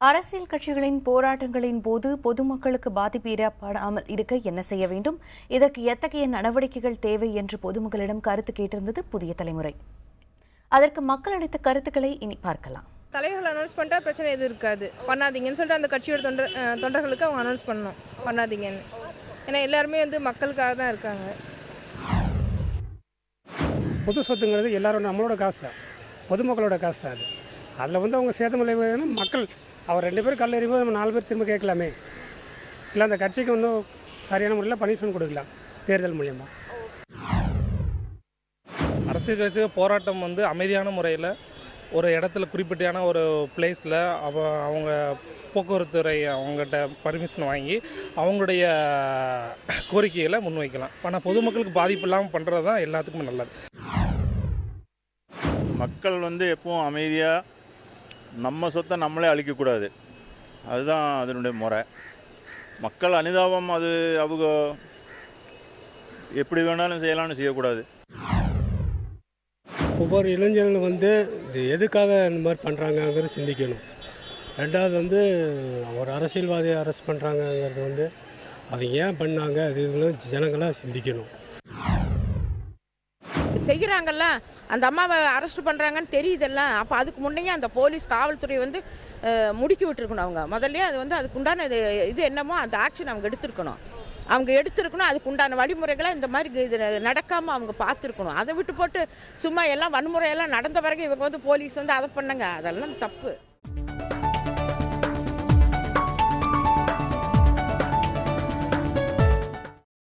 அரசியல் கட்சிகளின் போராட்டங்களின் போது பொதுமக்களுக்கு பாதிப்பு ஏற்படாமல் இருக்க என்ன செய்ய வேண்டும், இதற்கு எத்தகைய நடவடிக்கைகள் தேவை என்று பொதுமக்களிடம் கருத்து கேட்டிருந்தது புதிய தலைமுறை. அதற்கு மக்கள் அளித்த கருத்துக்களை இனி பார்க்கலாம். தலைவர்கள் அனௌன்ஸ் பண்ணிட்டா பிரச்சனை எதுவும் இருக்காது, பண்ணாதீங்கன்னு சொல்லிட்டு அந்த கட்சியோட தொண்டர்களுக்கு அவங்க அனௌன்ஸ் பண்ணணும், பண்ணாதீங்கன்னு. ஏன்னா எல்லாருமே மக்களுக்காக தான் இருக்காங்க. பொது சொத்துங்கிறது எல்லாரும் நம்மளோட காசு தான், பொதுமக்களோட காசு தான். அதில் அவங்க சேதமடைவது மக்கள். அவர் 2 பேரும் கல் எறியும்போது நம்ம 4 பேர் திரும்ப கேட்கலாமே. இல்லை அந்த கட்சிக்கு சரியான முறையில் பனிஷ்மெண்ட் கொடுக்கலாம் தேர்தல் மூலியமாக. அரசியல் கட்சி போராட்டம் அமைதியான முறையில் ஒரு இடத்துல குறிப்பிட்டான ஒரு பிளேஸில் அவங்க போக்குவரத்துறை அவங்ககிட்ட பர்மிஷன் வாங்கி அவங்களுடைய கோரிக்கைகளை முன்வைக்கலாம். ஆனால் பொதுமக்களுக்கு பாதிப்பு இல்லாமல் பண்ணுறது தான் எல்லாத்துக்குமே நல்லது. மக்கள் எப்பவும் அமைதியாக நம்ம சொத்தை நம்மளே அழிக்கக்கூடாது, அதுதான் அதனுடைய முறை. மக்கள் அனுதாபம் அது அவங்க எப்படி வேணாலும் செய்யலாம்னு செய்யக்கூடாது. ஒவ்வொரு இளைஞர்களும் இது எதுக்காக இந்த மாதிரி பண்ணுறாங்கங்கிறது சிந்திக்கணும். ரெண்டாவது ஒரு அரசியல்வாதியை அரெஸ்ட் பண்ணுறாங்கங்கிறது அது ஏன் பண்ணாங்க, அது ஜனங்களாக சிந்திக்கணும். செய்கிறாங்கல்ல, அந்த அம்மாவை அரெஸ்ட் பண்ணுறாங்கன்னு தெரியுதல்ல, அப்போ அதுக்கு முன்னையே அந்த போலீஸ் காவல்துறை முடுக்கி விட்டுருக்கணும். அவங்க முதல்ல அதுக்கு உண்டான இது என்னமோ அந்த ஆக்ஷன் அவங்க எடுத்துருக்கணும். அதுக்கு உண்டான வழிமுறைகளை இந்த மாதிரி இது நடக்காமல் அவங்க பார்த்துருக்கணும். அதை விட்டு போட்டு சும்மா எல்லாம் வன்முறையெல்லாம் நடந்த பிறகு இவங்க போலீஸ் அதை பண்ணுங்க, அதெல்லாம் தப்பு.